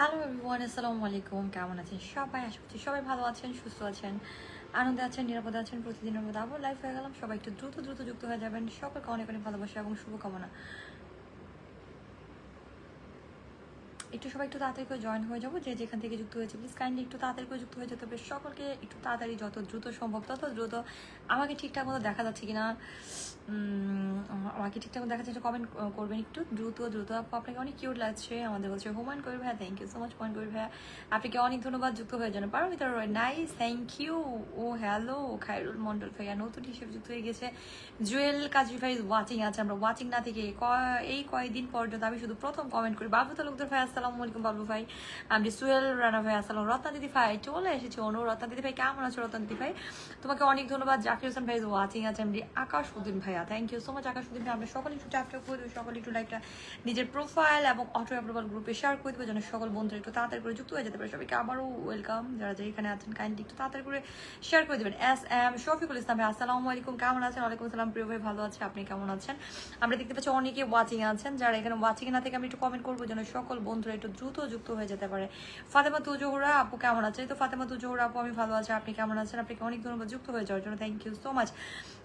Hello everyone, আসসালামু আলাইকুম। কেমন আছেন সবাই? আশা করছি সবাই ভালো আছেন, সুস্থ আছেন, আনন্দে আছেন, নিরাপদে আছেন। প্রতিদিনের মধ্যে আবার লাইভ হয়ে গেলাম। সবাই একটু দ্রুত দ্রুত যুক্ত হয়ে যাবেন। সকলকে অনেক অনেক ভালোবাসা এবং শুভকামনা। একটু সবাই একটু তাড়াতাড়ি করে জয়েন হয়ে যাবো, যে যেখান থেকে যুক্ত হয়েছে প্লিজ কাইন্ডলি একটু তাড়াতাড়ি করে যুক্ত হয়ে যেতে হবে। সকলকে একটু তাড়াতাড়ি, যত দ্রুত সম্ভব তত দ্রুত। আমাকে ঠিকঠাক মতো দেখা যাচ্ছে কিনা, আমাকে ঠিকঠাক মতো দেখা যাচ্ছে, কমেন্ট করবেন একটু দ্রুত দ্রুত। আপু আপনাকে অনেক কিউট লাগছে। আমাদের হচ্ছে হুমায়ুন কবির ভাইয়া, thank you so much Humayun Kabir ভাইয়া, আপনাকে অনেক ধন্যবাদ যুক্ত হয়ে যান। Paromita Roy, nice, thank you. Oh hello, Khairul Mondal ভাইয়া নতুন হিসেবে যুক্ত হয়ে গেছে। জুয়েল কাজী ভাই ওয়াচিং আছে। আমরা ওয়াচিং না থেকে এই কয়েকদিন পর্যন্ত আমি শুধু প্রথম কমেন্ট করি। বাবু তালুকদার ভাই, আসসালামু আলাইকুম বাবু ভাই। আমি সুয়েল রানা ভাই, আসসালাম। রত্না দিদি ভাই চলে এসেছে। অনু রত্না দিদি ভাই, কেমন আছো রত্না দিদি ভাই? তোমাকে অনেক ধন্যবাদ। জাকির হোসেন ভাই ওয়াচিং আছে। আমি আকাশ উদ্দিন ভাইয়া, থ্যাংক ইউ সো মাচ আকাশ উদ্দিন ভাই। আমরা সকলে একটু ট্যাপ করে দেবো, সকলে একটু লাইকটা নিজের প্রোফাইল এবং অটো অ্যাপ্রুভাল গ্রুপে শেয়ার করে দেবো, যেন সকল বন্ধুরা একটু তাড়াতাড়ি করে যুক্ত হয়ে যেতে পারে। সবাইকে আবারও ওয়েলকাম। যারা যারা এখানে আছেন কাইন্ডলি একটু তাড়াতাড়ি করে শেয়ার করে দেবেন। এস এম শফিকুল ইসলাম ভাই, আসসালামু আলাইকুম, কেমন আছেন? ওয়ালাইকুম আসসালাম প্রিয় ভাই, ভালো আছে, আপনি কেমন আছেন? আমরা দেখতে পাচ্ছি অনেকে ওয়াচিং আছেন। যারা এখানে ওয়াচিং না থেকে আমি একটু কমেন্ট করবো, যেন সকল বন্ধুরা একটু দ্রুত যুক্ত হয়ে যেতে পারে। ফাতেমা তুজোহরা আপু কেমন আছে? তো ফাতেমা তুজোহরা আপু, আমি ভালো আছি, আপনি কেমন আছেন? আপনাকে অনেক ধন্যবাদ যুক্ত হয়ে যাওয়ার জন্য, থ্যাংক ইউ সো মাচ।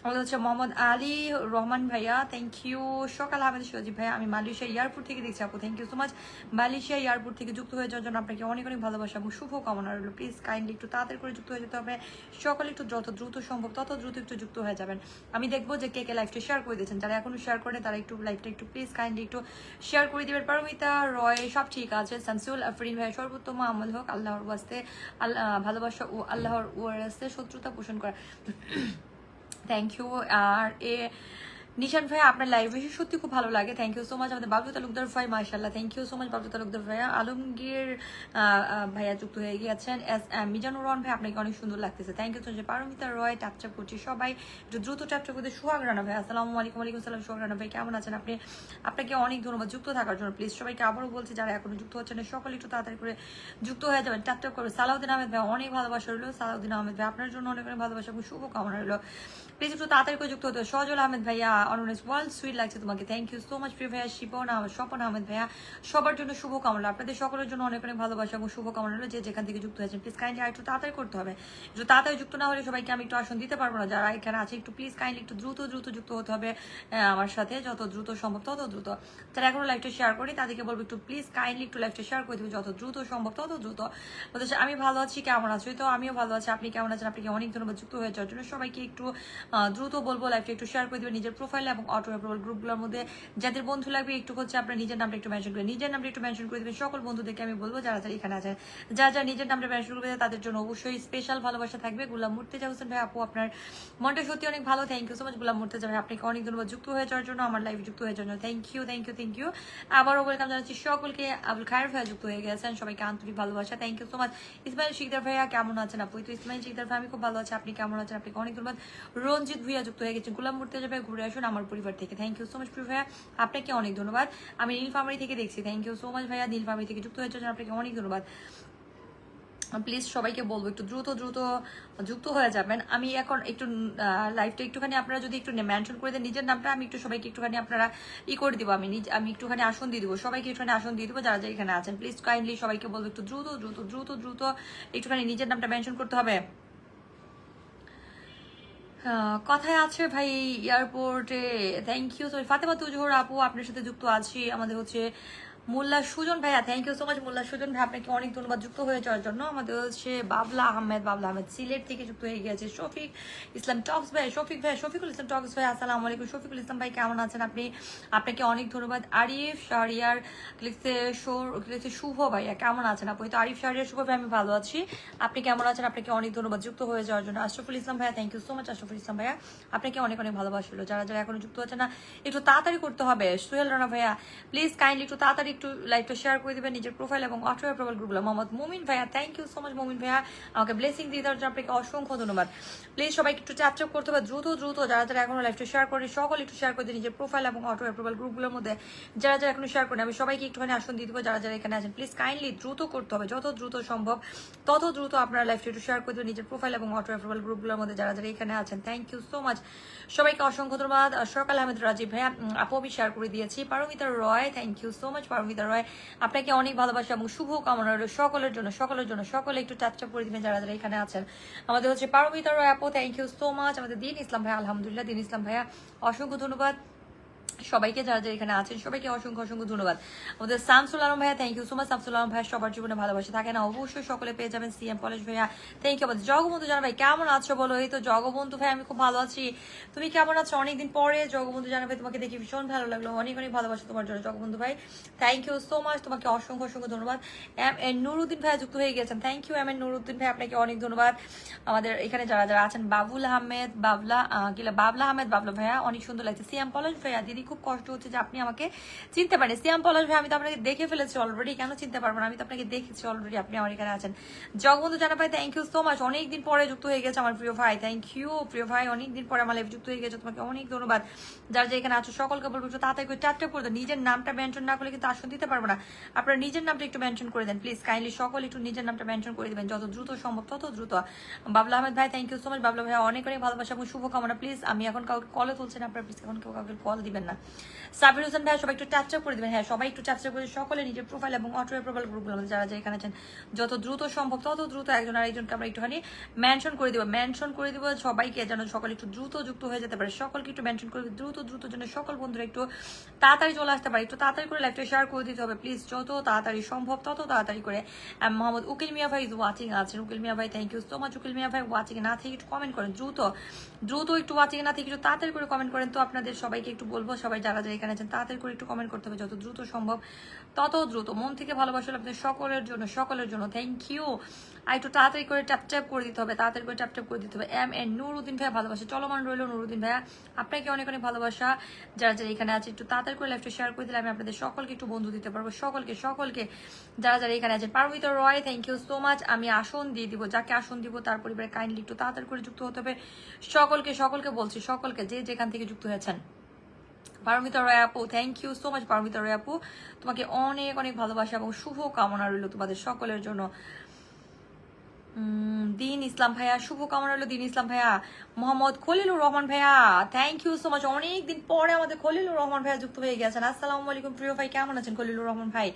আমাদের হচ্ছে মোহাম্মদ আলী রহমান ভাইয়া, থ্যাংক ইউ। সকাল আহমেদ সজীব ভাইয়া, আমি মালয়েশিয়া এয়ারপোর্ট থেকে দেখছি আপু, thank you so much. Malaysia airport থেকে যুক্ত হয়ে যাওয়ার জন্য আপনাকে অনেক অনেক ভালোবাসা এবং শুভ কামনা রইল। প্লিজ কাইন্ডলি একটু তাড়াতাড়ি করে যুক্ত হয়ে যেতে হবে। সকলে একটু যত দ্রুত সম্ভব তত দ্রুত একটু যুক্ত হয়ে যাবেন। আমি দেখবো যে কে কে লাইভটা শেয়ার করে দিয়েছেন। যারা এখনো শেয়ার করেন তারা একটু লাইভটা একটু প্লিজ কাইন্ডলি একটু শেয়ার করে দিবেন। পারমিতা রয়, সব ঠিক আছে। শামসুল আফরিন ভাই, সর্বোত্তম আমল হোক আল্লাহর ওয়াস্তে, আল্লাহ ভালোবাসা ও আল্লাহর ওয়াস্তে শত্রুতা পোষণ করা, থ্যাংক ইউ। আর নিশান ভাই, আপনার লাইভ এসে সত্যি খুব ভালো লাগে, থ্যাংক ইউ সো মাচ। আমাদের বাবলু তালুকদার ভাই, মাশাআল্লাহ, thank you so much Bablu Talukdar ভাইয়া। আলমগীর ভাইয়া যুক্ত হয়ে গিয়েছেন। মিজানুর রহমান ভাই, আপনাকে অনেক সুন্দর লাগতেছে, thank you so much. Paromita Roy, ট্যাপচাপ করছি সবাই একটু দ্রুত ট্যাপচাপ করতে। সোহাগ রানা ভাই, আসসালামু আলাইকুম। ওয়ালাইকুম আসসালাম সোহাগ রানা ভাই, কেমন আছেন আপনি? আপনাকে অনেক ধন্যবাদ যুক্ত থাকার জন্য। প্লিজ সবাইকে আবারও বলছি, যারা এখনো যুক্ত হচ্ছেন সকলে একটু তাড়াতাড়ি করে যুক্ত হয়ে যাবেন, ট্যাপচাপ করবে। সালাউদ্দিন আহমেদ ভাই, অনেক ভালোবাসা রইল। সালাউদ্দিন আহমেদ ভাই, আপনার জন্য অনেক অনেক ভালোবাসা এবং শুভকামনা রইল। প্লিজ একটু তাড়াতাড়ি করে যুক্ত হতে হবে। সজল আহমেদ ভাইয়া, অননেস ওয়ার্ল্ড সুইট লাগছে তোমাকে, থ্যাংক ইউ সো মাচ প্রিয় ভাইয়া। স্বপন আহমেদ ভাইয়া, সবার জন্য শুভকামনা। আপনাদের সকলের জন্য অনেক অনেক ভালোবাসা এবং শুভকামনা রইল, যে যেখান থেকে যুক্ত হয়েছেন। প্লিজ কাইন্ডলি একটু তাড়াতাড়ি করতে হবে। একটু তাড়াতাড়ি যুক্ত না হলে সবাইকে আমি একটু আসন দিতে পারবো না। যারা এখানে আছে একটু প্লিজ কাইন্ডলি একটু দ্রুত দ্রুত যুক্ত হতে হবে আমার সাথে, যত দ্রুত সম্ভব তত দ্রুত। যারা এখনো লাইভটা শেয়ার করি তাদেরকে বলবো একটু প্লিজ কাইন্ডলি একটু লাইভটা শেয়ার করে দেবে, যত দ্রুত সম্ভব তত দ্রুত। আমি ভালো আছি, কেমন আছি? তো আমিও ভালো আছি, আপনি কেমন আছেন? আপনাকে অনেক ধন্যবাদ যুক্ত হয়ে যাওয়ার জন্য। সবাইকে একটু দ্রুত বলবো লাইভটা একটু শেয়ার করে দেবেন নিজের প্রোফাইলে এবং অটো অ্যাপ্রুভাল গ্রুপগুলোর মধ্যে। যাদের বন্ধু লাগবে একটু হচ্ছে আপনার নিজের নামটা একটু মেনশন করে, নিজের নামটা একটু মেনশন করে দেবেন। সকল বন্ধুদেরকে আমি বলবো যারা যারা এখানে আছেন, যারা যারা নিজের নামটা মেনশন করবে তাদের জন্য অবশ্যই স্পেশাল ভালোবাসা থাকবে। গোলাম মুর্তেজা হোসেন ভাই আপু, আপনার মনটা সত্যি অনেক ভালো, থ্যাংক ইউ সো মাচ। গোলাম মুর্তেজা ভাই, আপনাকে অনেক ধন্যবাদ যুক্ত হয়ে যাওয়ার জন্য, আমার লাইভ যুক্ত হয়ে যাওয়ার জন্য, thank you thank you thank you. আবারও ওয়েলকাম জানাচ্ছি সকলকে। আবুল খায়ের ভাইয়া যুক্ত হয়ে গেছেন, সবাইকে আন্তরিক ভালোবাসা, thank you so much. Ismail Shikdar ভাইয়া, কেমন আছেন আপু? তো ইসমাইল শিকদার ভাই, আমি খুব ভালো আছি, আপনি কেমন আছেন? আপনাকে অনেক ধন্যবাদ। রঞ্জিত ভুইয়া যুক্ত হয়ে গেছেন। গোলাম মুর্তেজা ভাই, ঘুরে আসুন আমার পরিবার থেকে, থ্যাংক ইউ সো মাচ প্রিয় ভাইয়া, আপনাকে অনেক ধন্যবাদ। আমি নীলফামারী থেকে দেখছি, থ্যাংক ইউ সো মাচ ভাইয়া। নীলফামারী থেকে যুক্ত হয়েছে, আপনাকে অনেক ধন্যবাদ। প্লিজ সবাইকে বলবো একটু দ্রুত দ্রুত যুক্ত হয়ে যাবেন। আমি এখন একটু লাইভটা একটুখানি আপনারা যদি একটু মেনশন করে দেন নিজের নামটা, আমি একটু সবাইকে একটুখানি আপনারা করে দিব। আমি একটুখানি আসন দিয়ে দিব, সবাইকে একটুখানি আসন দিয়ে দিব যারা যারা এখানে আছেন। প্লিজ কাইন্ডলি সবাইকে বলবো একটু দ্রুত দ্রুত দ্রুত দ্রুত একটুখানি নিজের নামটা মেনশন করতে হবে। কথায় আছে ভাই এয়ারপোর্টে, থ্যাংক ইউ। সরি ফাতেমা তুজোহর আপু, আপনার সাথে যুক্ত আছি। আমাদের হচ্ছে মোল্লা সুজন ভাইয়া, থ্যাংক ইউ সো মাচ মোল্লা সুজন ভাই, আপনাকে অনেক ধন্যবাদ যুক্ত হয়ে যাওয়ার জন্য। আমাদের হচ্ছে বাবলা আহমেদ সিলেট থেকে যুক্ত হয়ে গেছে। শফিক ইসলাম টক্স ভাই, শফিকুল ইসলাম টক্স ভাই, আসসালামু আলাইকুম। শফিকুল ইসলাম ভাই, কেমন আছেন আপনি? আপনাকে অনেক ধন্যবাদ। আরিফ শাহরিয়ার লিখছে শুভ ভাইয়া, কেমন আছেন আপনি? তো আরিফ শাহরিয়ার শুভ ভাই, আমি ভালো আছি, আপনি কেমন আছেন? আপনাকে অনেক ধন্যবাদ যুক্ত হয়ে যাওয়ার জন্য। আশরাফুল ইসলাম ভাইয়া, thank you so much Ashraful Islam ভাইয়া, আপনাকে অনেক অনেক ভালোবাসলো। যারা যারা এখনো যুক্ত হচ্ছে না একটু তাড়াতাড়ি করতে হবে। সোহেল রানা ভাইয়া, প্লিজ কাইন্ডলি একটু তাড়াতাড়ি একটু লাইভটা শেয়ার করে দিবেন নিজের প্রোফাইল এবং অটো অ্যাপ্রুভাল গ্রুপগুলো। মোহাম্মদ মুমিন ভাইয়া, থ্যাংক ইউ সো মাচ মুমিন ভাইয়া, আমাকে ব্লেসিং দিয়ে দেওয়ার জন্য আপনাকে অসংখ্য ধন্যবাদ। প্লিজ সবাইকে একটু চ্যাপচাপ করতে হবে, দ্রুত দ্রুত যারা যারা এখনো লাইভটা শেয়ার করে সকল একটু শেয়ার করে দিন নিজের প্রোফাইল এবং অটো অ্যাপ্রুভাল গ্রুপগুলোর মধ্যে। যারা যারা এখনো শেয়ার করেন আমি সবাইকে একটুখানি আসন দিয়ে দিব। যারা যারা এখানে আছেন প্লিজ কাইন্ডলি দ্রুত করতে হবে, যত দ্রুত সম্ভব তত দ্রুত আপনারা লাইভটা একটু শেয়ার করে দেবেন নিজের প্রোফাইল এবং অটো অ্যাপ্রুভাল গ্রুপগুলোর মধ্যে। যারা যারা এখানে আছেন থ্যাংক ইউ সো মাচ, সবাইকে অসংখ্য ধন্যবাদ। সরকাল আহমেদ রাজীব ভাইয়া আপু, আমি শেয়ার করে দিয়েছি। Paromita Roy, thank you so much Paromita Paromita Roy আপনাকে অনেক ভালোবাসা এবং শুভ কামনা রইল সকলের জন্য সকলে একটু টাচ করে দিবেন যারা যারা এখানে আছেন। আমাদের হচ্ছে পারমিতা রয় আপু, থ্যাংক ইউ সো মাচ। আমাদের দিন ইসলাম ভাইয়া, আলহামদুলিল্লাহ দিন ইসলাম ভাইয়া অসংখ্য ধন্যবাদ। সবাইকে যারা যারা এখানে আছেন সবাইকে অসংখ্য অসংখ্য ধন্যবাদ। আমাদের শামসুল আলম ভাইয়া, thank you so much. Shamsul Alam ভাইয়া সবার জীবনে ভালোবাসা থাকে না, অবশ্যই সকলে পেয়ে যাবেন। সিএম পলেশ ভাইয়া, থ্যাংক ইউ। আমাদের জগবন্ধু জানা ভাই কেমন আছো বলো? এই তো জগবন্ধু ভাই আমি খুব ভালো আছি, তুমি কেমন আছো? অনেকদিন পরে জগবন্ধু জানা ভাই, তোমাকে দেখি ভীষণ ভালো লাগলো, অনেক অনেক ভালোবাসা তোমার জন্য জগবন্ধু ভাই, থ্যাংক ইউ সো মাচ, তোমাকে অসংখ্য অসংখ্য ধন্যবাদ। এম নুরুদ্দিন ভাইয়া যুক্ত হয়ে গেছেন, thank you M N Nuruddin ভাই, আপনাকে অনেক ধন্যবাদ। আমাদের এখানে যারা যারা আছেন বাবুল আহমেদ বাবলা ভাইয়া অনেক সুন্দর লাগছে। সিএম পলেশ ভাইয়া, দিদি খুব কষ্ট হচ্ছে যে আপনি আমাকে চিনতে পারেন। সিয়াম পলাশ ভাই আমি তো আপনাকে দেখে ফেলেছি অলরেডি, কেন চিনতে পারবো না? আমি তো আপনাকে দেখেছি অলরেডি, আপনি আমার এখানে আছেন। জগবন্ধু জানা ভাই, থ্যাংক ইউ সো মাচ, অনেকদিন পরে যুক্ত হয়ে গেছে আমার প্রিয় ভাই, থ্যাংক ইউ প্রিয় ভাই, অনেকদিন পরে আমার লাইফ যুক্ত হয়ে গেছে, তোমাকে অনেক ধন্যবাদ। যারা যে এখানে আছো সকলকে বলবো একটু তাড়াতাড়ি করে টাটটা করে দেন, নিজের নামটা মেনশন না করলে কিন্তু আসন দিতে পারবো না। আপনারা নিজের নামটা একটু মেনশন করে দেন প্লিজ, কাইন্ডলি সকল একটু নিজের নামটা মেনশন করে দিবেন যত দ্রুত সম্ভব তত দ্রুত। বাবলা আহমেদ ভাই, থ্যাংক ইউ সো মাচ। বাবলা ভাই অনেক অনেক ভালোবাসা এবং শুভকামনা। প্লিজ আমি এখন কাউকে কলে তুলছেন, আপনারা প্লিজ এখন কেউ কাউকে কল দিবেন না। সাবির হোসেন ভাই সবাই একটু টাচ করে দিবেন, হ্যাঁ সবাই একটু টাচ করে সকলে নিজের প্রোফাইল এবং অটোর প্রোফাইল গ্রুপগুলো যারা যারা এখানে আছেন যত দ্রুত সম্ভব তত দ্রুত একজন আরেকজনকে আমরা একটুখানি মেনশন করে দিব সবাইকে, যেন সকলে একটু দ্রুত যুক্ত হয়ে যেতে পারে, সকলকে একটু মেনশন করে দ্রুত জন্য সকল বন্ধুরা একটু তাড়াতাড়ি চলে আসতে পারে, একটু তাড়াতাড়ি করে লাইভটা শেয়ার করে দিতে হবে প্লিজ, যত তাড়াতাড়ি সম্ভব তত তাড়াতাড়ি করে। মোহাম্মদ উকিল মিয়া ভাই ইজ ওয়াচিং আছেন, উকিল মিয়া ভাই থ্যাংক ইউ সো মাচ। উকিল মিয়া ভাই ওয়াচিং না থেকে একটু কমেন্ট করেন, দ্রুত একটু ওয়াচিং না থেকে একটু তাড়াতাড়ি করে কমেন্ট করেন। তো আপনাদের সবাইকে একটু বলবো, সবাই যারা যারা এখানে আছেন তাড়াতাড়ি করে একটু কমেন্ট করতে হবে, যত দ্রুত সম্ভব তত দ্রুত। মন থেকে ভালোবাসা আপনাদের সকলের জন্য থ্যাংক ইউ। আর একটু তাড়াতাড়ি করে ট্যাপ করে দিতে হবে, তাড়াতাড়ি করে ট্যাপ করে দিতে হবে। এম এন নুরুদ্দিন ভাইয়া ভালোবাসা চলমান রইল, নুরুদ্দিন ভাইয়া আপনাকে অনেক অনেক ভালোবাসা। যারা যারা এখানে আছে একটু তাড়াতাড়ি করে লাইভটা শেয়ার করে দিলে আমি আপনাদের সকলকে একটু বন্ধু দিতে পারবো, সকলকে যারা যারা এখানে আছেন। Paromita Roy, thank you so much. আমি আসন দিয়ে দিব, যাকে আসন দিব তার পরিবারে কাইন্ডলি একটু তাড়াতাড়ি করে যুক্ত হতে হবে সকলকে বলছি, সকলকে যে যেখান থেকে যুক্ত হয়েছেন। পারমিতা রয় আপু, thank you so much. Paromita Roy আপু তোমাকে অনেক অনেক ভালোবাসা এবং শুভ কামনা রইল তোমাদের সকলের জন্য। দিন ইসলাম ভাইয়া, শুভ কামনা রইল দিন ইসলাম ভাইয়া। মোহাম্মদ খলিলুর রহমান ভাইয়া, থ্যাংক ইউ সো মাচ, অনেকদিন পরে আমাদের খলিলুর রহমান ভাইয়া যুক্ত হয়ে গেছেন। আসসালামু আলাইকুম প্রিয় ভাই, কেমন আছেন খলিলুর রহমান ভাই?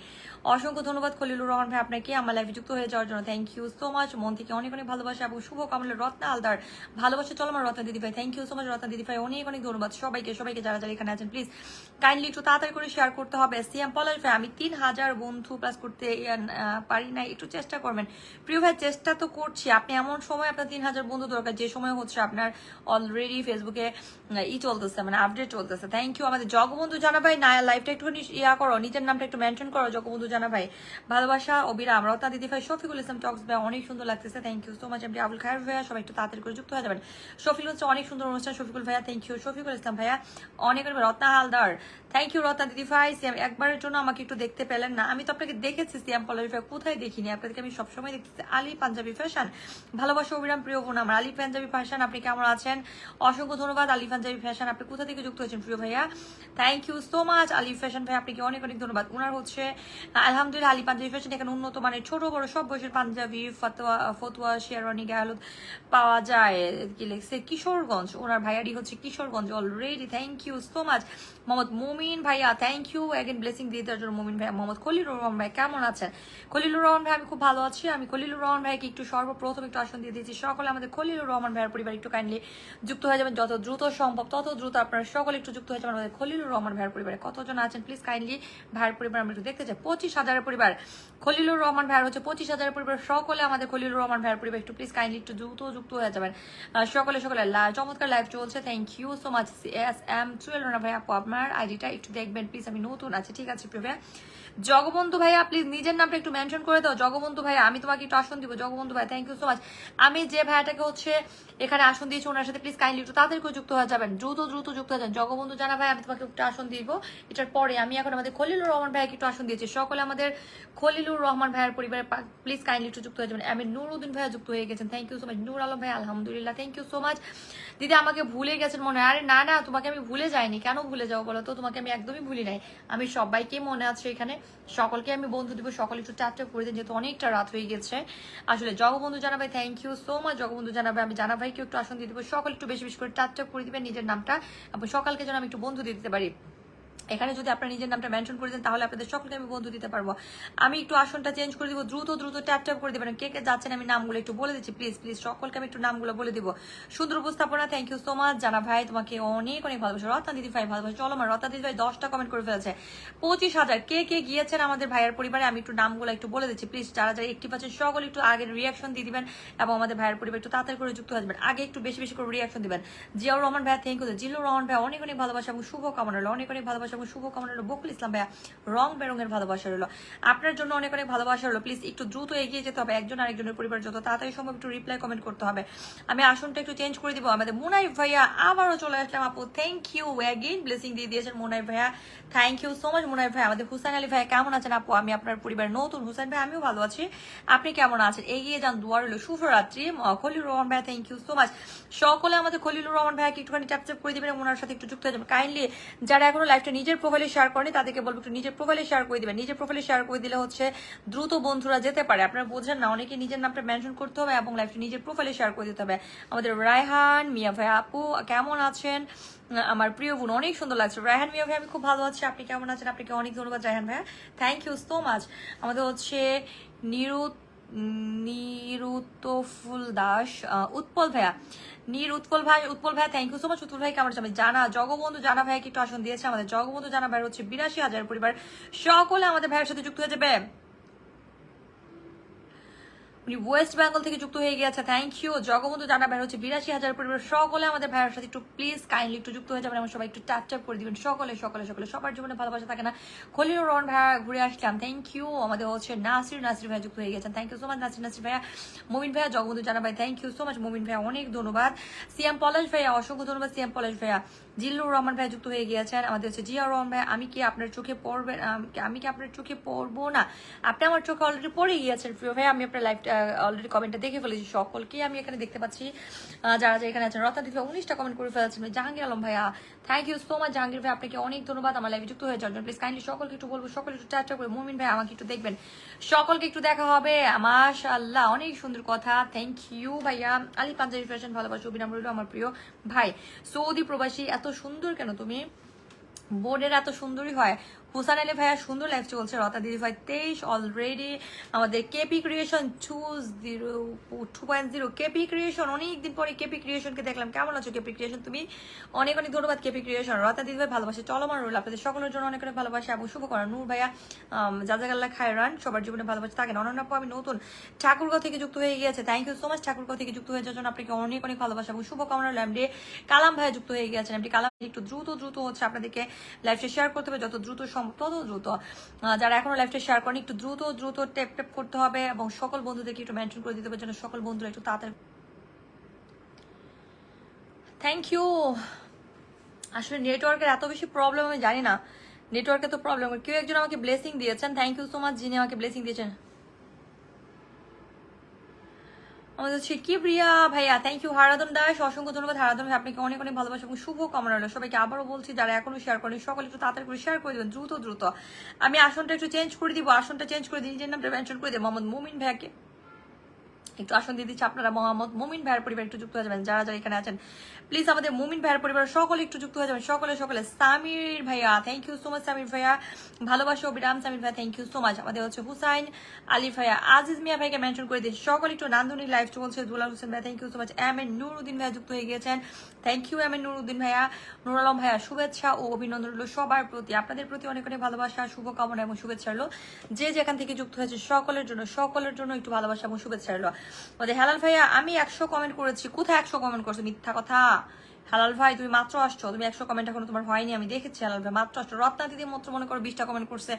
অসংখ্য ধন্যবাদ খলিলুর রহমান ভাই আপনাকে আমার লাইফে যুক্ত হয়ে যাওয়ার জন্য, থ্যাংক ইউ সো মাচ। মন থেকে অনেক অনেক ভালোবাসা এবং শুভ কামনা। রত্না আলদার, ভালোবাসা চলমান রত্না দিদি ভাই, thank you so much Ratna দিদি ভাই, অনেক অনেক ধন্যবাদ সবাইকে যারা যারা এখানে আছেন প্লিজ কাইন্ডলি একটু তাড়াতাড়ি করে শেয়ার করতে হবে। সিএম পলাশ ভাই, আমি 3000 বন্ধু প্লাস করতে পারি না, একটু চেষ্টা করবেন প্রিয় ভাই। চেষ্টা তো করছি, আপনি এমন সময় আপনার 3000 বন্ধু দরকার যে সময় হচ্ছে আপনার অলরেডি ফেসবুকে চলতেছে, মানে আপডেট চলতেছে। Thank you. আমাদের জগবন্ধু জানা ভাই, না লাইভটা একটুখানি করো, নিজের নামটা একটু মেনশন করো জগবন্ধু জানা ভাই, ভালোবাসা অবিরাম। রত্না দিদি ভাই, শফিকুল ইসলাম টক্স ভাই অনেক সুন্দর লাগতেছে, thank you so much. MD Abul Khayer ভাইয়া, সবাই একটু তাড়াতাড়ি করে যুক্ত হয়ে যাবেন। শফিকুল হচ্ছে অনেক সুন্দর অনুষ্ঠান, শফিকুল ভাইয়া থ্যাংক ইউ। শফিকুল ইসলাম ভাইয়া অনেক। রত্না হালদার, থ্যাংক ইউ রত্না দিদি ভাই। একবারের জন্য আমাকে একটু দেখতে পেলেন না, আমি তো আপনাকে দেখেছি সিএম পলাশ ভাই, কোথায় দেখিনি আপনাদেরকে, আমি সবসময় দেখতেছি। আলী পাঞ্জাবি ফ্যাশন, ভালোবাসা অবিরাম প্রিয় বোন আমার আলী পাঞ্জাবি ফ্যাশন, আপনি কেমন আছেন? অসংখ্য ধন্যবাদ আলী পাঞ্জাবি ফ্যাশন, আপনি কোথা থেকে যুক্ত হয়েছেন প্রিয় ভাইয়া? Thank you so much Ali Fashion ভাই, আপনাকে অনেক অনেক ধন্যবাদ। ওনার হচ্ছে আলহামদুলিল্লাহ আলী পাঞ্জাবি ফ্যাশন এখানে উন্নত মানের ছোট বড় সব বয়সের পাঞ্জাবি, ফতুয়া শেরওয়ানি গায়ে হলুদ পাওয়া যায়। কি লিখছে? কিশোরগঞ্জ, ওনার ভাইয়ারি হচ্ছে Kishoreganj already, thank you so much. Mohammad Mumin ভাইয়া, থ্যাংক ইউ এগেন ব্লেসিং দিয়ে দেওয়ার জন্য মুমিন ভাইয়া। মোহাম্মদ খলিলুর রহমান ভাই, কেমন আছেন? খলিলুর রহমান ভাই, আমি খুব ভালো আছি। আমি খলিলুর রহমান ভাইকে একটু সর্বপ্রথম একটু আসন দিয়ে দিয়েছি, সকলে আমাদের খলিলুর রহমান ভাইয়ের পরিবার একটু কাইন্ডলি যুক্ত হয়ে যাবেন, যত দ্রুত সম্ভব তত দ্রুত আপনারা সকলে একটু যুক্ত হয়ে যাবেন আমাদের খলিলুর রহমান ভাইয়ের পরিবারে। কতজন আছেন প্লিজ কাইন্ডলি ভাইয়ের পরিবার আমরা একটু দেখতে চাই। 25,000 পরিবার খলিলুর রহমান ভাইয়ের হচ্ছে, 25,000 পরিবার, সকলে আমাদের খলিলুর রহমান ভাইয়ের পরিবার একটু প্লিজ কাইন্ডলি একটু দ্রুত যুক্ত হয়ে যাবেন সকলে চমৎকার লাইভ চলছে, thank you so much. S M Chuyel Rana ভাই আপু, আপনার আইডিটা একটু দেখবেন প্লিজ, আমি নতুন আছি, ঠিক আছে প্রিয় ভাইয়া। জগবন্ধু ভাইয়া প্লিজ নিজের নামটা একটু মেনশন করে দাও। জগবন্ধু ভাইয়া, আমি তোমাকে একটু আসন দিব। জগবন্ধু ভাই, থ্যাংক ইউ সো মাচ। আমি যে ভাইয়াটাকে হচ্ছে এখানে আসন দিয়েছি ওনার সাথে প্লিজ কাইন্ডলি একটু তাড়াতাড়ি করে যুক্ত হয়ে যাবেন, দ্রুত যুক্ত হয়ে যান। জগবন্ধু জানা ভাই, আমি তোমাকে একটু আসন দিব। এটার পরে আমি এখন আমাদের খলিলুর রহমান ভাইকে একটু আসন দিয়েছি, সকলে আমাদের খলিলুর রহমান ভাইয়ের পরিবারে প্লিজ কাইন্ডলি একটু যুক্ত হয়ে যাবেন। আমি নুরুদ্দিন ভাইয়া যুক্ত হয়ে গেছেন, থ্যাংক ইউ সো মাচ। নূর আলম ভাই, আলহামদুলিল্লাহ, থ্যাংক ইউ সো মাচ। দিদি আমাকে ভুলে গেছেন মনে হয়? আরে না না, তোমাকে আমি ভুলে যাইনি, কেন ভুলে যাবো বলো তো? তোমাকে আমি একদমই ভুলি নাই, আমি সবাইকে মনে আছে এখানে, সকলকে আমি বন্ধু দিব, সকলে একটু টাপ করে দিন যেহেতু অনেকটা রাত হয়ে গেছে। আসলে জগবন্ধু জানা ভাই, thank you so much. Jagabandhu Jana ভাই, আমি জানা ভাইকে একটু আসন দিয়ে দিব, সকল একটু বেশি বেশি করে টাপ করে দিবেন নিজের নামটা, এবং সকালকে যেন আমি একটু বন্ধু দিয়ে দিতে পারি। এখানে যদি আপনার নিজের নামটা মেনশন করে দেন তাহলে আপনাদের সকলকে আমি বন্ধু দিতে পারবো। আমি একটু আসনটা চেঞ্জ করে দিব, দ্রুত দ্রুত ট্যাপ ট্যাপ করে দেবেন। কে কে যাচ্ছেন আমি নামগুলো একটু বলে দিচ্ছি, প্লিজ প্লিজ সকলকে আমি একটু নামগুলো বলে দিব। সুন্দর উপস্থাপনা, থ্যাংক ইউ সো মাচ। জানা ভাই তোমাকে অনেক অনেক ভালোবাসা। রত্না দিদি ভাই ভালোবাসা। চলো আমার রত্না দিদি ভাই 10টা কমেন্ট করে ফেলেছে। 25,000 কে কে গিয়েছেন আমাদের ভাইয়ের পরিবারে আমি একটু নামগুলো একটু বলে দিচ্ছি, প্লিজ যারা যারা একটি পাচ্ছেন সকলে একটু আগের রিয়াকশন দিয়ে দিবেন এবং আমাদের ভাইয়ের পরিবার একটু তাড়াতাড়ি করে যুক্ত হয়ে যাবেন। আগে একটু বেশি বেশি করে রিয়াকশন দিবেন। জিয়াউর রহমান ভাই থ্যাংক ইউ। জিল্লুর রহমান ভাই অনেক অনেক ভালোবাসা এবং শুভ কামনা রইল, অনেক অনেক ভালোবাসা এবং শুভ কামনা রইল। বকুল ইসলাম ভাইয়া রং বেরঙের ভালোবাসা রইল, আপনার জন্য অনেক অনেক ভালোবাসা রইল। প্লিজ একটু দ্রুত এগিয়ে যেতে হবে, একজন আরেকজনের পরিবার যত তাড়াতাড়ি সম্ভব একটু রিপ্লাই কমেন্ট করতে হবে। আমি আসনটা একটু চেঞ্জ করে দিব। আমাদের মুনাইফ ভাইয়া আবারও চলে আসলাম আপু, থ্যাংক ইউ অ্যাগেইন, ব্লেসিং দিয়ে দিয়েছেন মুনাইফ ভাইয়া, থ্যাংক ইউ সো মাচ মুনাইফ ভাই। আমাদের হুসাইন আলী ভাই কেমন আছেন আপু? আমি আপনার পরিবার নতুন হুসাইন ভাই, আমিও ভালো আছি, আপনি কেমন আছেন? এগিয়ে যান, দোয়া রইল, শুভরাত্রি। খলিলুর রহমান ভাই থ্যাংক ইউ সো মাচ। সকলে আমাদের খলিলুর রহমান ভাইকে একটুখানি ট্যাপ ট্যাপ করে দিবেন এবং ওনার সাথে একটু যুক্ত হয়ে যাবেন। কাইন্ডলি যারা এখনো লাইভটা নিজের প্রোফাইলে শেয়ার করেনি তাদেরকে বলবো একটু নিজের প্রোফাইলে শেয়ার করে দিবেন। নিজের প্রোফাইলে শেয়ার করে দিলে হচ্ছে দ্রুত বন্ধুরা যেতে পারে। আপনারা বোঝেন না, অনেকে নিজের নামটা মেনশন করতে হবে এবং লাইভটা নিজের প্রোফাইলে শেয়ার করে দিতে হবে। আমাদের রায়হান মিয়া ভাই আপু কেমন আছেন? আমার প্রিয় বোন, অনেক সুন্দর লাগছে। রায়হান মিয়া ভাই আমি খুব ভালো আছি, আপনি কেমন আছেন? আপনাকে অনেক ধন্যবাদ রায়হান ভাইয়া, থ্যাংক ইউ সো মাচ। আমাদের হচ্ছে নিরুতফুল দাস, উৎপল ভাইয়া, উৎপল ভাই thank you so much. Utpal ভাই কেমন আছে? আমি জানা জগবন্ধু জানা ভাইকে একটু আসন দিয়েছে। আমাদের জগবন্ধু জানা ভাই হচ্ছে 82,000 পরিবার, সকলে আমাদের ভাইয়ের সাথে যুক্ত হয়ে যাবে। উনি ওয়েস্ট বেঙ্গল থেকে যুক্ত হয়ে গিয়েছে, থ্যাংক ইউ। জগবন্ধু জানা ভাই হচ্ছে 82,000 পরিবার, সকলে আমাদের ভাইয়ের সাথে একটু প্লিজ কাইন্ডলি একটু যুক্ত হয়ে যাবেন এবং সবাই একটু ট্যাপ ট্যাপ করে দিবেন। সকলে সকলে সকলে সবার জীবনে ভালোবাসা থাকে না। খলিলুর রহমান ভাইয়া ঘুরে আসলাম, থ্যাংক ইউ। আমাদের হচ্ছে নাসির ভাইয়া যুক্ত হয়ে গেছেন, thank you so much Nasir ভাইয়া। মমিন ভাইয়া, জগবন্ধু জানা ভাই থ্যাংক ইউ সো মাচ। মমিন ভাইয়া অনেক ধন্যবাদ। সিএম পলাশ ভাইয়া অসংখ্য ধন্যবাদ। সিএম পলাশ ভাইয়া, জিল্লুর রহমান ভাইয়া যুক্ত হয়ে গিয়েছেন। আমাদের হচ্ছে জিয়া রহমান ভাইয়া, আমি কি আপনার চোখে পড়বেন? আমি কি আপনার চোখে পড়বো না? আপনি আমার চোখে অলরেডি পড়ে গিয়েছেন প্রিয় ভাই, আমি আপনার লাইভটা অলরেডি কমেন্টটা দেখে ফেলেছি, সকলকে আমি এখানে দেখতে পাচ্ছি যারা যারা এখানে আছেন। রত্না দিদি 19টা কমেন্ট করে ফেলেছেন। জাহাঙ্গীর আলম ভাইয়া thank you so much. Jahangir ভাই আপনাকে অনেক ধন্যবাদ আমার লাইভে যুক্ত হয়ে যাওয়ার জন্য। প্লিজ কাইন্ডলি সকলকে একটু বলবো, সকলে একটু ট্যাপ ট্যাপ করে। মুমিন ভাই আমাকে একটু দেখবেন, সকলকে একটু দেখা হবে। মাশাআল্লাহ অনেক সুন্দর কথা, থ্যাংক ইউ ভাইয়া। আলী পাঞ্জাবি ফ্যাশন ভালোবাসা অভিনাম রইল আমার প্রিয় ভাই। সৌদি প্রবাসী এত সুন্দর কেন তুমি? বোর্ডের এত সুন্দরই হয়। হুসান আলী ভাইয়া সুন্দর লাইফ চলছে। রতা দিদি ভাই 23 অলরেডি। আমাদের কেপি ক্রিয়েশন 2.0 কেপি ক্রিয়েশন, অনেকদিন পরে কেপি ক্রিয়েশনকে দেখলাম, কেমন আছো কেপি ক্রিয়েশন তুমি? অনেক অনেক ধন্যবাদ কেপি ক্রিয়েশন। রতা দিদি ভাই ভালোবাসে চলমান রইল, আপনাদের সকলের জন্য অনেক অনেক ভালোবাসা এবং শুভকামনা। নূর ভাইয়া জাজাকাল্লাহ খায়রান, সবার জীবনে ভালোবাসা থাকেন। অনন্য আপু আমি নতুন ঠাকুরগাঁও থেকে যুক্ত হয়ে গিয়েছে, thank you so much. Thakurgaon থেকে যুক্ত হয়ে যাওয়ার জন্য আপনাকে অনেক অনেক ভালোবাসা এবং শুভকামনা। ল্যামডে কালাম ভাইয়া যুক্ত হয়ে গিয়েছেন। এমনি কালাম একটু দ্রুত দ্রুত হচ্ছে আপনাদেরকে লাইভটা শেয়ার করতে হবে, যত দ্রুত সম্ভব তত দ্রুত। যারা এখনো লাইভটা শেয়ার করেন একটু দ্রুত দ্রুত টেপ টেপ করতে হবে এবং সকল বন্ধুদেরকে একটু মেনশন করে দিতে হবে যেন সকল বন্ধুরা একটু তাড়াতাড়ি। Thank you. আসলে নেটওয়ার্কের এত বেশি প্রবলেম আমি জানি না, নেটওয়ার্কে তো প্রবলেম। কেউ একজন আমাকে ব্লেসিং দিয়েছেন, থ্যাংক ইউ সো মাচ যিনি আমাকে ব্লেসিং দিয়েছেন। আমাদের হচ্ছে কি প্রিয়া ভাইয়া, থ্যাংক ইউ। হারাদন দাস অসংখ্য ধন্যবাদ। হারাদন ভাই আপনাকে অনেক অনেক ভালোবাসা এবং শুভ কামনা রইল। সবাইকে আবারও বলছি যারা এখনো শেয়ার করেন সকলে একটু তাড়াতাড়ি করে শেয়ার করে দেবেন, দ্রুত দ্রুত। আমি আসনটা একটু চেঞ্জ করে দিব, আসনটা চেঞ্জ করে দিই, নিজের নামটা মেনশন করে দেবো মোহাম্মদ মুমিন ভাইয়াকে একটু আসন দিয়ে দিচ্ছি। আপনারা মোহাম্মদ মুমিন ভাইয়ের পরিবার একটু যুক্ত হয়ে যাবেন, যারা যারা এখানে আছেন প্লিজ আমাদের মুমিন ভাইয়ের পরিবার সকলে একটু যুক্ত হয়ে যাবেন, সকলে সকলে। সামির ভাইয়া thank you so much. Samir ভাইয়া ভালোবাসা অবিরাম। সামির ভাইয়া থ্যাংক ইউ সো মাচ। আমাদের হচ্ছে হুসাইন আলী ভাইয়া, আজিজ মিয়া ভাইকে মেনশন করে দিন, সকলে একটু নান্দনিক লাইভ চলছে। দুলাল হোসেন ভাইয়া thank you so much. M N Nuruddin ভাইয়া যুক্ত হয়ে গিয়েছেন, thank you M N Nuruddin ভাইয়া। নুর আলম ভাইয়া শুভেচ্ছা ও অভিনন্দন রইল সবার প্রতি, আপনাদের প্রতি অনেক অনেক ভালোবাসা শুভকামনা এবং শুভেচ্ছা রইল। যে যেখান থেকে যুক্ত হয়েছে সকলের জন্য একটু ভালোবাসা এবং শুভেচ্ছা রইল। আমাদের হেলাল ভাইয়া আমি 100 কমেন্ট করেছি, কোথায় 100 কমেন্ট করছো? মিথ্যা কথা। হেলাল ভাই তুমি মাত্র আসছো, তুমি 100 কমেন্ট এখনো তোমার হয়নি, আমি দেখেছি। হেলাল ভাই মাত্র আসছো। রত্না দিদি মাত্র মনে করো 20টা কমেন্ট করছে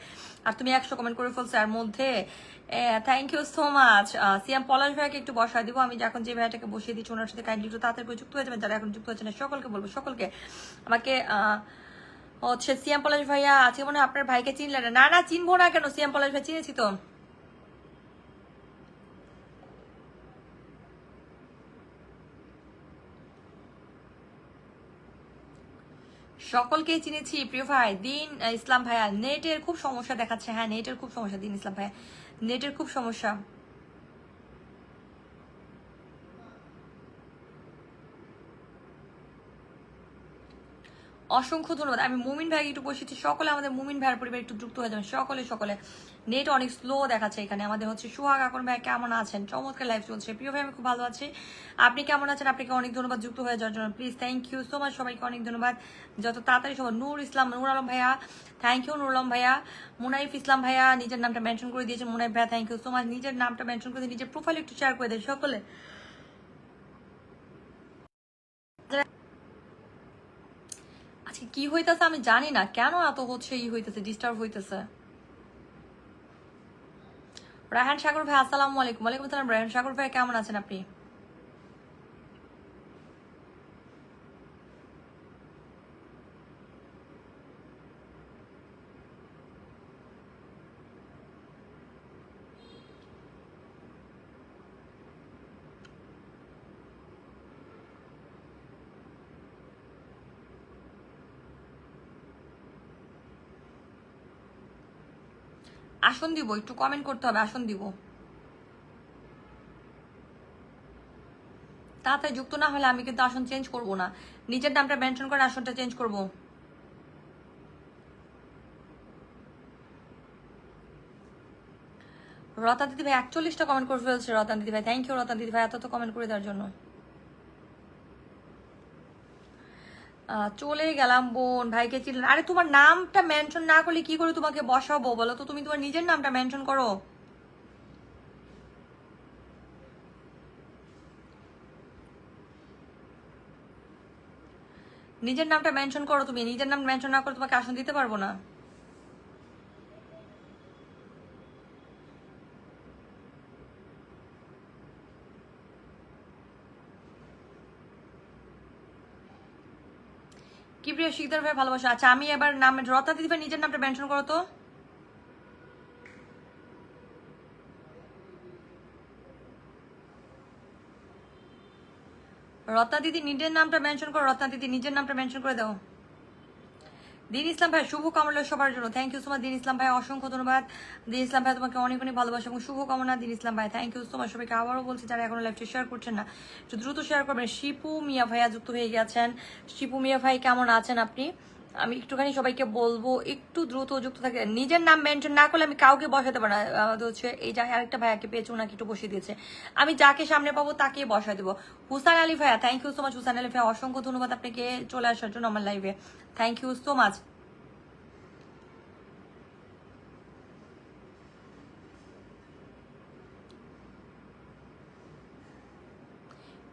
আর তুমি 100 কমেন্ট করে ফেলছো এর মধ্যে, thank you so much. CM Palash ভাইয়াকে একটু বসায় দিব, আমি এখন যে ভাইয়াটাকে বসিয়ে দিচ্ছি ওনার সাথে কাইন্ডলি একটু তাড়াতাড়ি করে যুক্ত হয়ে যাবেন। যারা এখন যুক্ত হচ্ছে না সকলকে বলবো, সকলকে আমাকে হচ্ছে সিএম পলাশ ভাইয়া আছে মনে হয়, আপনার ভাইকে চিনলেন না? না চিনবো না কেন, সিএম পলাশ ভাই চিনেছি তো। সকলকেই চিনেছি প্রিয় ভাই। দিন ইসলাম ভাইয়া নেটের খুব সমস্যা দেখাচ্ছে, হ্যাঁ নেটের খুব সমস্যা। দিন ইসলাম ভাইয়া নেটের খুব সমস্যা। অসংখ্য ধন্যবাদ। আমি মুমিন ভাই একটু বসেছি, সকলে আমাদের মুমিন ভাইয়ের পরিবার একটু যুক্ত হয়ে যাবেন, সকলে। নেট অনেক স্লো দেখাচ্ছে এখানে। আমাদের হচ্ছে সুহাগ আকন ভাই কেমন আছেন? চমৎকার লাইভ চলছে। প্রিয় ভাই আমি খুব ভালো আছি, আপনি কেমন আছেন? আপনাকে অনেক ধন্যবাদ যুক্ত হয়ে যাওয়ার জন্য। Please thank you so much, সবাইকে অনেক ধন্যবাদ। যত তাড়াতাড়ি সবাই, নূর ইসলাম, নূর আলম ভাইয়া থ্যাংক ইউ, নূর আলম ভাইয়া। মুনাইফ ইসলাম ভাইয়া নিজের নামটা মেনশন করে দিয়েছেন, মুনাইফ ভাইয়া থ্যাংক ইউ সো মাচ। নিজের নামটা মেনশন করে দিয়ে নিজের প্রোফাইল একটু শেয়ার করে দেন সকলে। আজকে কি হইতেছে আমি জানি না, কেন এত হচ্ছে হইতেছে, ডিস্টার্ব হইতেছে। রায়হান সাগর ভাই আসসালামু আলাইকুম। ওয়ালাইকুম আসসালাম। রায়হান সাগর ভাই কেমন আছেন আপনি? আসন দিব, একটু কমেন্ট করতে হবে, আসন দিব। তাড়াতাড়ি যুক্ত না হলে আমি কিন্তু আসন চেঞ্জ করব না, নিজের নামটা মেনশন করে আসনটা চেঞ্জ করব। রতা দিদি ভাই 41টা কমেন্ট করে ফেলছে। রতা দিদি ভাই থ্যাংক ইউ, রতা দিদি ভাই এত তো কমেন্ট করে দেওয়ার জন্য। চলে গেলাম বোন, ভাইকে চিনলেন? আরে তোমার নামটা মেনশন না করলে কি করে তোমাকে বসাবো বলো তো? তুমি তোমার নিজের নামটা মেনশন করো। নিজের নামটা মেনশন করো, তুমি নিজের নাম মেনশন না করে তোমাকে আসন দিতে পারবো না। কি প্রিয় শিকদার ভাই ভালোবাসা। আচ্ছা আমি এবার নাম, রতা দিদি ভাই নিজের নামটা মেনশন করো তো। রত্না দিদি নিজের নামটা মেনশন করো, রত্না দিদি নিজের নামটা মেনশন করে দাও। দিন ইসলাম ভাই শুভ কামনা সবার জন্য, থ্যাংক ইউ সো মাচ। দিন ইসলাম ভাই অসংখ্য ধন্যবাদ। দিন ইসলাম ভাই তোমাকে অনেক অনেক ভালোবাসা এবং শুভ কামনা। দিন ইসলাম ভাই থ্যাংক ইউ সো মাচ। সবাইকে আবারও বলছি যারা এখনো লাইভটি শেয়ার করছেন না, একটু দ্রুত শেয়ার করবেন। শিপু মিয়া ভাইয়া যুক্ত হয়ে গেছেন। শিপু মিয়া ভাই কেমন আছেন আপনি? আমি একটুখানি সবাইকে বলবো একটু দ্রুত যুক্ত থাকে। নিজের নাম মেনশন না করলে আমি কাউকে বসাতে পারি না। আমাদের হচ্ছে এই যে আরেকটা ভাইয়াকে পেয়েছে, ওনাকে একটু বসিয়ে দিয়েছে। আমি যাকে সামনে পাবো তাকেই বসাই দেবো। হুসান আলী ভাইয়া thank you so much. Husan Ali ভাইয়া অসংখ্য ধন্যবাদ আপনাকে চলে আসার জন্য আমার লাইভে, থ্যাংক ইউ সো মাচ।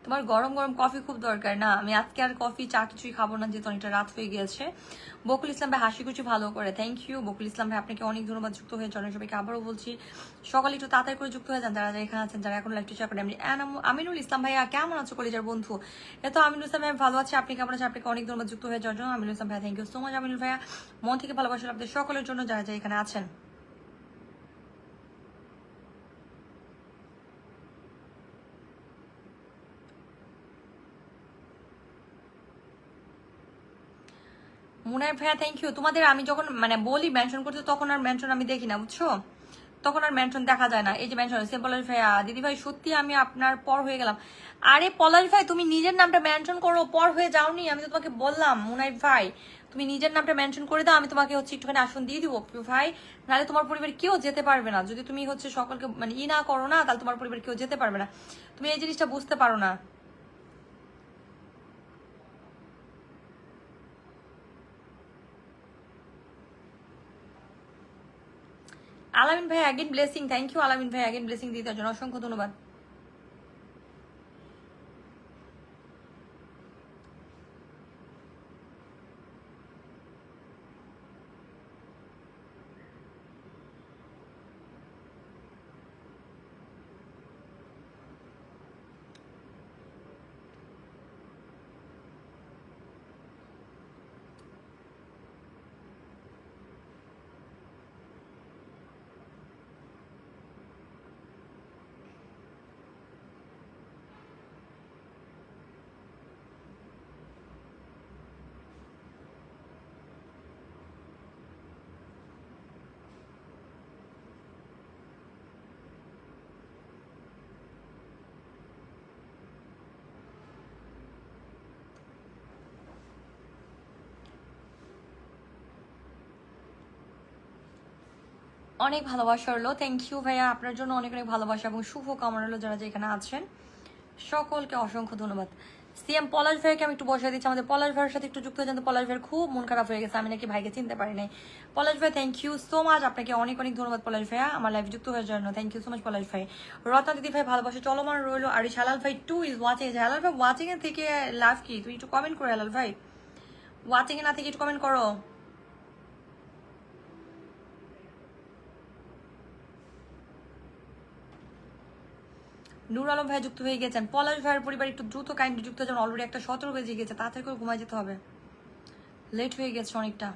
তোমার গরম গরম কফি খুব দরকার না? আমি আজকে আর কফি চা কিছুই খাবো না, যেহেতু অনেকটা রাত হয়ে গিয়েছে। বকুল ইসলাম ভাই হাসি খুশি ভালো করে, থ্যাংক ইউ বকুল ইসলাম ভাই, আপনাকে অনেক ধন্যবাদ যুক্ত হয়ে যান। সবাইকে আবারও বলছি সকালে একটু তাড়াতাড়ি করে যুক্ত হয়ে যান যারা যারা এখানে আছেন, যারা এখন লাইভটি শেয়ার করেন। আমিনুল ইসলাম ভাইয়া কেমন আছো কলিজার বন্ধু? এত আমিনুল ইসলাম ভাই ভালো আছে, আপনি কেমন আছেন? আপনাকে অনেক ধন্যবাদ যুক্ত হয়ে যাওয়ার জন্য। আমিনুল ইসলাম ভাই thank you so much. Aminul ভাইয়া মন থেকে ভালোবাসা আপনাদের সকলের জন্য যারা যারা এখানে আছেন। মুনায় ভাইয়া থ্যাংক ইউ। তোমাদের আমি যখন মানে বলি মেনশন করতে, তখন আর মেনশন আমি দেখি না, বুঝছো? তখন আর মেনশন দেখা যায় না। এই যে মেনশন হয়েছে পলাশ ভাইয়া, দিদি ভাই সত্যি আমি আপনার পর হয়ে গেলাম। আরে পলাশ ভাই তুমি নিজের নামটা মেনশন করো, পর হয়ে যাওনি। আমি তো তোমাকে বললাম মুনাই ভাই তুমি নিজের নামটা মেনশন করে দাও, আমি তোমাকে হচ্ছে একটুখানি আসন দিয়ে দিবো ভাই। নাহলে তোমার পরিবার কেউ যেতে পারবে না। যদি তুমি হচ্ছে সকলকে মানে না করো না, তাহলে তোমার পরিবার কেউ যেতে পারবে না। তুমি এই জিনিসটা বুঝতে পারো না। আলামিন ভাই অ্যাগেন ব্লেসিং, থ্যাংক ইউ আলামিন ভাই অ্যাগেন ব্লেসিং দিতে জন্য অসংখ্য ধন্যবাদ। অনেক ভালোবাসা হলো, থ্যাংক ইউ ভাইয়া, আপনার জন্য অনেক অনেক ভালোবাসা এবং শুভ কামনা হলো যারা যেখানে আছেন সকলকে অসংখ্য ধন্যবাদ। সিএম পলাশ ভাইকে আমি একটু বসে দিচ্ছি, আমাদের পলাশ ভাইয়ের সাথে একটু যুক্ত হয়ে যান। পলাশ ভাইয়ের খুব মন খারাপ হয়ে গেছে, আমি নাকি ভাইকে চিনতে পারি নাই। পলাশ ভাই থ্যাংক ইউ সো মাচ, আপনাকে অনেক অনেক ধন্যবাদ পলাশ ভাইয়া আমার লাইভ যুক্ত হয়ে জন্য, থ্যাংক ইউ সো মাচ পলাশ ভাই। রত্না দিদি ভাই ভালোবাসা চলমান রইলো। আর হালাল ভাই টু ইজ ওয়াচিং, হালাল ভাই ওয়াচিং এর থেকে লাভ কি, তুই একটু কমেন্ট করো হালাল ভাই, ওয়াচিং এ না থেকে একটু কমেন্ট করো। নূর আলম ভাই যুক্ত হয়ে গেছেন। পলাশ ভাইয়ের পরিবার একটু দ্রুত কাইন্ডলি যুক্ত হয়ে যান, অলরেডি একটা 17 বেজে গেছে, তাড়াতাড়ি করে ঘুমায় যেতে হবে, লেট হয়ে গেছে অনেকটা।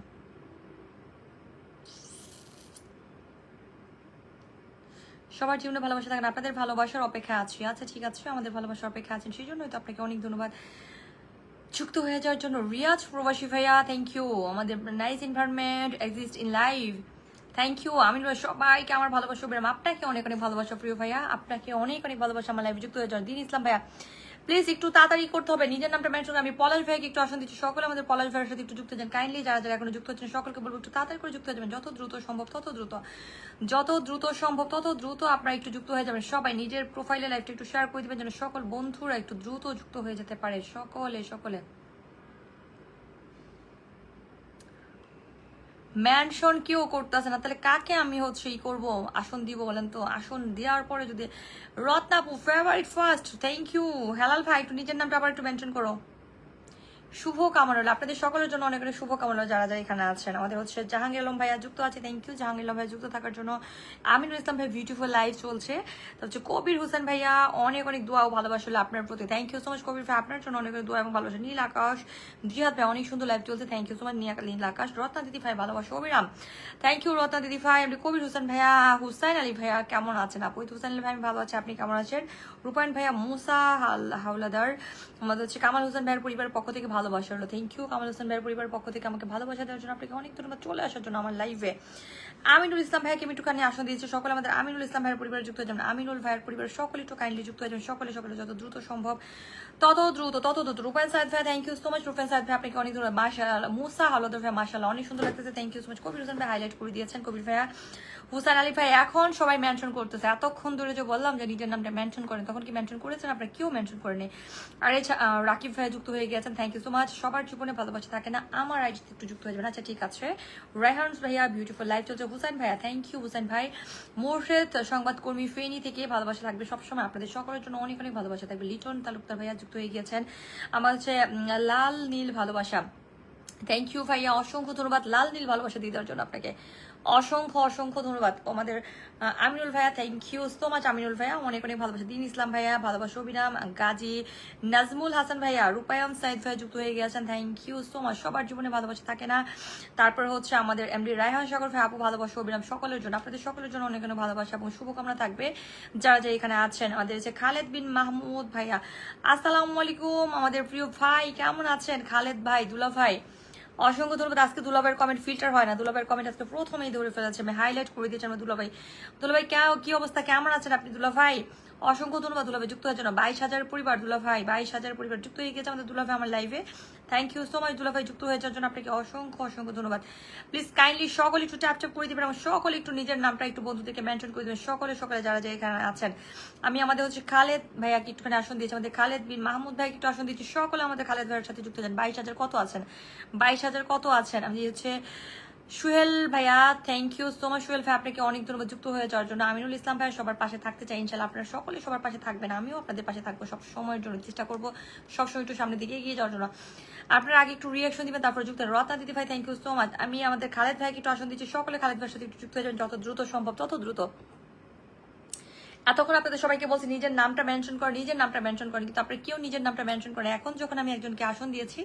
সবার জীবনে ভালোবাসা থাকেন, আপনাদের ভালোবাসার অপেক্ষা আছি। আচ্ছা ঠিক আছে, আমাদের ভালোবাসার অপেক্ষা আছেন, সেই জন্যই তো আপনাকে অনেক ধন্যবাদ যুক্ত হয়ে যাওয়ার জন্য। রিয়াজ প্রবাসী ভাইয়া থ্যাংক ইউ, আমাদের nice environment exist in live, thank you. আমি সবাইকে আমার ভালোবাসা বেরাম, আপনাকে অনেক অনেক ভালোবাসা প্রিয় ভাইয়া, আপনাকে অনেক অনেক ভালোবাসা আমার লাইভে যুক্ত হয়ে যাওয়ার। দিন ইসলাম ভাইয়া প্লিজ একটু তাড়াতাড়ি করতে হবে, নিজের নামটা মেনশন। আমি পলাশ ভাইকে একটু আসন দিচ্ছি, সকলে আমাদের পলাশ ভাইয়ের সাথে একটু যুক্ত যান কাইন্ডলি, যারা যারা এখনো যুক্ত হচ্ছেন সকলকে বলবো একটু তাড়াতাড়ি করে যুক্ত হয়ে যাবেন, যত দ্রুত সম্ভব তত দ্রুত, যত দ্রুত সম্ভব তত দ্রুত আপনারা একটু যুক্ত হয়ে যাবেন। সবাই নিজের প্রোফাইলে লাইভটা একটু শেয়ার করে দিবেন যেন সকল বন্ধুরা একটু দ্রুত যুক্ত হয়ে যেতে পারে, সকলে সকলে। ম্যানশন কেউ করতেছে না, তাহলে কাকে আমি হচ্ছে ই করবো, আসন দিব বলেন তো? আসন দেওয়ার পরে যদি রত্নাপু favourite first, thank you. Helal ভাই একটু নিজের নামটা আবার একটু মেনশন করো। শুভ কামনা হলো আপনাদের সকলের জন্য, অনেক অনেক শুভ কামনা যারা যারা এখানে আছেন। আমাদের হচ্ছে জাহাঙ্গীর আলম ভাইয়া যুক্ত আছে, থ্যাংক ইউ জাহাঙ্গীর আলম ভাই যুক্ত থাকার জন্য। আমিনুল ইসলাম ভাই বিউটিফুল লাইভ চলছে। তো হচ্ছে কবির হোসেন ভাইয়া অনেক অনেক দোয়া ও ভালোবাসা হলো আপনার প্রতি, থ্যাংক ইউ সো মাচ কবির ভাই, আপনার জন্য অনেক অনেক দোয়া এবং ভালোবাসা। নীল আকাশ জিহাদ ভাই অনেক সুন্দর লাইভ চলছে, থ্যাংক ইউ সো মাচ নীল আকাশ। রত্না দিদি ভাই ভালোবাসা অবিরাম, থ্যাংক ইউ রত্না দিদি ভাই। আপনি কবির হোসেন ভাইয়া, হুসাইন আলী ভাইয়া কেমন আছেন? আপু হুসাইন আলী ভাই আমি ভালো আছি, আপনি কেমন আছেন? রূপায়ণ ভাইয়া, মুসা হাওলাদার, আমাদের হচ্ছে কামাল হোসেন ভাইয়ের পরিবারের পক্ষ থেকে ভালোবাসা হলো, থ্যাংক ইউ কামাল হোসেন ভাইয়ের পরিবারের পক্ষ থেকে আমাকে ভালোবাসা দেওয়ার জন্য, আপনাকে অনেক ধন্যবাদ চলে আসার জন্য আমার লাইভে। আমিনুল ইসলাম ভাইকে আমি একটুখানি আসন দিয়েছি, সকলে আমাদের আমিনুল ইসলাম ভাইয়ের পরিবারে যুক্ত হয়ে যাবেন, আমিনুল ভাইয়ের পরিবারের সকলে একটু কাইন্ডলি যুক্ত হয়ে যাবেন, সকলে সকলে যত দ্রুত সম্ভব তত দ্রুত তত দ্রুত। রূপায়ণ সাহেদ ভাই থ্যাংক ইউ সো মাচ, রূপায়ণ সাহেদ ভাই আপনাকে অনেক ধন্যবাদ। মাশাআল্লাহ মুসা হাওলাদার ভাই মাশাআল্লাহ অনেক সুন্দর লাগতেছে, thank you so much. Kabir Hossain ভাই হাইলাইট করে দিয়েছেন, কবির ভাইয়া। হুসাইন আলী ভাই এখন সবাই মেনশন করতেছে, এতক্ষণ ধরে যে বললাম যে নিজের নামটা মেনশন করেন, তখন কি মেনশন করেছেন আপনারা? কেউ মেনশন করেনি। আর রাকিব ভাই যুক্ত হয়ে গেছেন, থ্যাংক ইউ সো মাচ। সবার জীবনে ভালোবাসা থাকে না, আমার আইডিতে একটু যুক্ত হয়ে যাবেন। আচ্ছা ঠিক আছে, রায়হান ভাইয়া বিউটিফুল লাইভ চলছে। হুসাইন ভাইয়া থ্যাংক ইউ হুসাইন ভাই। মোর্শেদ সংবাদকর্মী ফেনী থেকে ভালোবাসা থাকবে সবসময়, আপনাদের সকলের জন্য অনেক অনেক ভালোবাসা থাকবে। লিটন তালুকদার ভাইয়া যুক্ত হয়ে গিয়েছেন, আমার হচ্ছে লাল নীল ভালোবাসা, থ্যাংক ইউ ভাইয়া অসংখ্য ধন্যবাদ লাল নীল ভালোবাসা দিয়ে দেওয়ার জন্য, আপনাকে অসংখ্য অসংখ্য ধন্যবাদ। আমাদের আমিনুল ভাইয়া thank you so much, Aminul ভাইয়া অনেক অনেক ভালোবাসা। দিন ইসলাম ভাইয়া ভালোবাসা অবিরাম। গাজী নাজমুল হাসান ভাইয়া, রূপায়ণ সাইদ ভাইয়া যুক্ত হয়ে গেছেন, থ্যাংক ইউ সো মাচ। সবার জীবনে ভালোবাসা থাকে না। তারপর হচ্ছে আমাদের এমডি রায়হান সাগর ভাই, আপু ভালোবাসা অবিরাম সকলের জন্য, আপনাদের সকলের জন্য অনেক অনেক ভালোবাসা এবং শুভকামনা থাকবে যারা যারা এখানে আছেন। আমাদের হচ্ছে খালেদ বিন মাহমুদ ভাইয়া, আসসালামু আলাইকুম আমাদের প্রিয় ভাই, কেমন আছেন খালেদ ভাই? দুলা ভাই অসংখ্য ধন্যবাদ। আজকে দুলাভাইয়ের কমেন্ট ফিল্টার হয় না, দুলাভাইয়ের কমেন্ট আজকে প্রথমেই ধরে ফেলেছে, আমি হাইলাইট করে দিয়েছি আমার দুলাভাই। দুলাভাই কি অবস্থা, কেমন আছেন আপনি দুলাভাই? অসংখ্য ধন্যবাদ দুলাভাই যুক্ত হওয়ার জন্য। 22,000 পরিবার দুলাভাই, 22,000 পরিবার যুক্ত হয়ে গেছে আমাদের দুলাভাই আমার লাইভে, থ্যাংক ইউ সো মাচ দুলাভাই যুক্ত হয়ে যাওয়ার জন্য, আপনাকে অসংখ্য অসংখ্য ধন্যবাদ। প্লিজ কাইন্ডলি সকলে একটু ট্যাপ করে দিবেন এবং সকলে একটু নিজের নামটা একটু বন্ধুদেরকে মেনশন করে দেবেন, সকলে সকলে যারা যারা এখানে আছেন। আমি আমাদের হচ্ছে খালেদ ভাইয়াকে একটুখানি আসন দিয়েছি, আমাদের খালেদ বিন মাহমুদ ভাইকে একটু আসন দিচ্ছি, সকলে আমাদের খালেদ ভাইয়ের সাথে যুক্ত যান। 22,000 কত আছেন? 22,000 কত আছেন? আমি হচ্ছে সুহেল ভাইয়া, thank you so much Suhel ভাই, আপনাকে অনেক ধন্যবাদ যুক্ত হয়ে যাওয়ার জন্য। আমিনুল ইসলাম ভাই সবার পাশে থাকতে চাই ইনশাল্লাহ, আপনারা সকলে সবার পাশে থাকবেন, আমিও আপনাদের পাশে থাকবো সব সময়ের জন্য, চেষ্টা করবো সবসময় একটু সামনের দিকে এগিয়ে যাওয়ার জন্য। আপনারা আগে একটু রিয়াকশন দিবেন, তারপর যুক্ত। রত্না দিদি ভাই থ্যাংক ইউ সো মাচ। আমি আমাদের খালেদ ভাইকে একটু আসন দিচ্ছি, সকলে খালেদ ভাইয়ের সাথে একটু যুক্ত হয়ে যাবেন যত দ্রুত সম্ভব তত দ্রুত। এতক্ষণ আপনাদের সবাইকে বলছি নিজের নামটা মেনশন করেন, নিজের নামটা মেনশন করেন, কিন্তু আপনারা কেউ নিজের নামটা মেনশন করেন। এখন যখন আমি একজনকে আসন দিয়েছি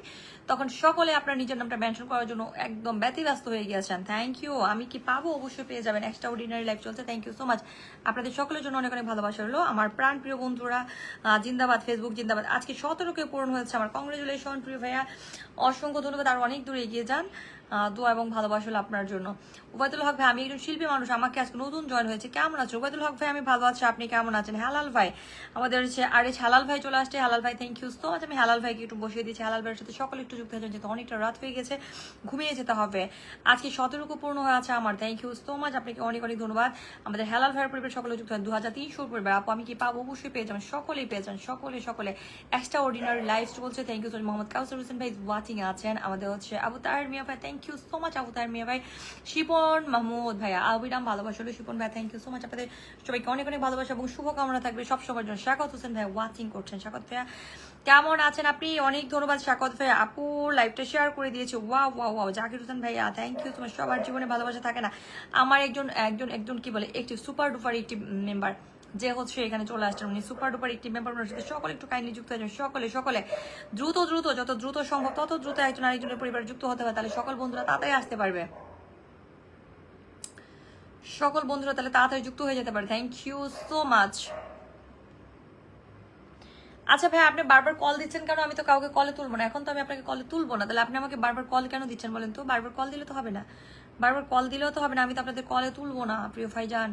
তখন সকলে আপনার নিজের নামটা মেনশন করার জন্য একদম ব্যতিব্যস্ত হয়ে গিয়েছেন, থ্যাংক ইউ। আমি কি পাবো? অবশ্যই পেয়ে যাবেন, এক্সট্রা অর্ডিনারি লাইফ চলছে, থ্যাংক ইউ সো মাচ। আপনাদের সকলের জন্য অনেক অনেক ভালোবাসা হলো আমার প্রাণ প্রিয় বন্ধুরা, জিন্দাবাদ ফেসবুক জিন্দাবাদ। আজকে 17কে পূরণ হয়েছে আমার, কংগ্রেচুলেশন প্রিয় ভাইয়া, অসংখ্য ধন্যবাদ, আর অনেক দূরে এগিয়ে যান। দোয়া এবং ভালোবাসা হলো আপনার জন্য। ওবায়দুল হক ভাই, আমি একজন শিল্পী মানুষ, আমাকে আজকে নতুন জয়েন হয়েছে, কেমন আছো? ওবায়দুল হক ভাই আমি ভালো আছি, আপনি কেমন আছেন? হালাল ভাই আমাদের হচ্ছে হালাল ভাই চলে আসছে। হালাল ভাই থ্যাংক ইউ সো মাচ। আমি হালাল ভাইকে একটু বসিয়ে দিচ্ছি। হালাল ভাইয়ের সাথে সকলে একটু যুক্ত হয়ে যেতে, অনেকটা রাত হয়ে গেছে, ঘুমিয়ে যেতে হবে। আজকে 17 পূর্ণ হয়ে আছে আমার। থ্যাংক ইউ সো মাচ, আপনাকে অনেক অনেক ধন্যবাদ। আমাদের হালাল ভাইয়ের পরিবার সকলে যুক্ত হয় 2300 পরিবার। আপু আমি কি পাবো? অবশ্যই পেয়ে যাবেন, সকলেই পেয়ে যান, সকলে এক্সট্রা অর্ডিনারি লাইভ চলছে। Thank you so much. Mohammad Kawsar Hossain ভাই ওয়াচিং আছেন। আমাদের হচ্ছে আবু তাহের মিয়া ভাই, thank you so much Abu Taher Mia ভাই। শিপন মাহমুদ ভাইয়া, আবিরাম ভালোবাসা হলো শিপন ভাই, থ্যাংক ইউ সো মাচ। আপনাদের সবাইকে অনেক অনেক ভালোবাসা এবং শুভকামনা থাকবে সব সময়ের জন্য। শাকত হোসেন ভাই ওয়াচিং করছেন। শাকত ভাইয়া কেমন আছেন আপনি? অনেক ধন্যবাদ শাকত ভাই, আপু লাইভটা শেয়ার করে দিয়েছে। Wow wow wow. Zakir Hossain ভাইয়া থ্যাংক ইউ তোমার। সবার জীবনে ভালোবাসা থাকে না, আমার একজন একজন একজন কি বলে একটি সুপার ডুপার একটি মেম্বার যে হচ্ছে এখানে চলে আসছেন, উনি সুপার ডুপার একটি মেম্বার, ওনার সাথে সকলে একটু কাইন্ডলি যুক্ত হয়ে যান। সকলে দ্রুত যত দ্রুত সম্ভব তত দ্রুত একজন আরেকজনের পরিবারে যুক্ত হতে হবে, তাহলে সকল বন্ধুরা তাড়াতাড়ি আসতে পারবে, সকল বন্ধুরা তাহলে তাড়াতাড়ি যুক্ত হয়ে যেতে পারে। Thank you so much. আচ্ছা ভাই, আপনি বারবার কল দিচ্ছেন কেন? আমি তো কাউকে কলে তুলবো না, এখন তো আমি আপনাকে কলে তুলবো না, তাহলে আপনি আমাকে বারবার কল কেন দিচ্ছেন বলেন তো? বারবার কল দিলে তো হবে না, বারবার কল দিলেও তো হবে না, আমি তো আপনাদের কলে তুলবো না প্রিয় ভাইজান।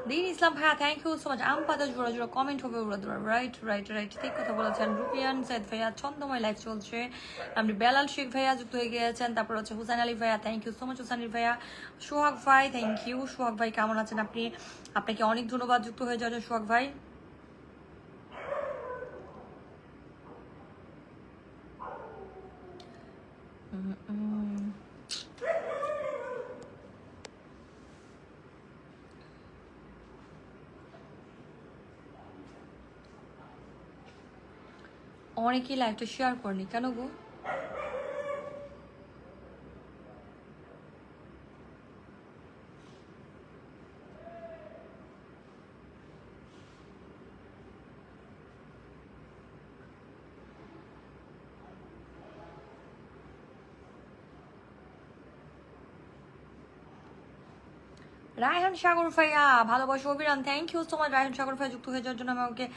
দিন ইসলাম ভাইয়া থ্যাংক ইউ সো মাচ। আম পাতা জোড়া জোড়া কমেন্ট হবে ওরা ধরা, রাইট ঠিক কথা বলেছেন। রুপিয়ান সাইদ ভাইয়া ছন্দময় লাইফ চলছে। আপনি বেলাল শেখ ভাইয়া যুক্ত হয়ে গিয়েছেন। তারপর হচ্ছে হুসাইন আলী ভাইয়া, thank you so much Hussain Ali ভাইয়া। সোহাগ ভাই থ্যাংক ইউ। সোহাগ ভাই কেমন আছেন আপনি? আপনাকে অনেক ধন্যবাদ যুক্ত হয়ে যাওয়ার জন্য সোহাগ ভাই। অনেকেই লাইভটা শেয়ার করেনি কেন গো? রায়হান সাগর ভাইয়া ভালোবাসা অভিরান, thank you so much Raihan Sagar ভাইয়া যুক্ত হয়ে যাওয়ার জন্য, আমাকে